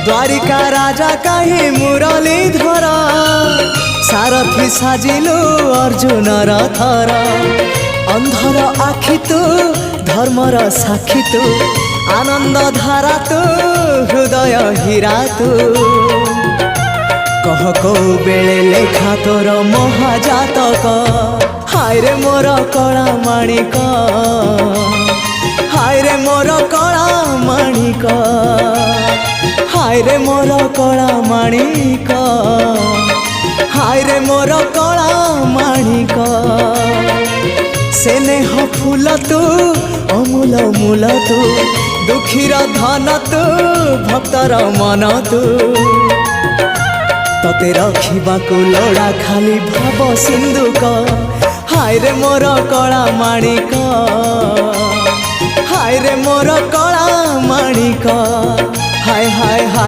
द्वारिका राजा कहीं मुरलीधर सारथी साजिलु अर्जुनर थर अंधर आखि तू धर्मर साक्षी तू आनंद धारा तू हृदय हीरा तू कह को बेले लेखा तोर महाजातक हाय रे मोर कला माणिक हाय रे मोर कला माणिक हाय रे मोर कला माणिक हाय रे मोर कला माणिक स्नेह फूल तू अमूल मूल तू दुखीर धन तू भक्तर मन तू तते रखिबाकू लोड़ा खाली भाव सिंधुक हाय रे मोर कला माणिक हाय रे मोर कला माणिक हाय हाय हाय।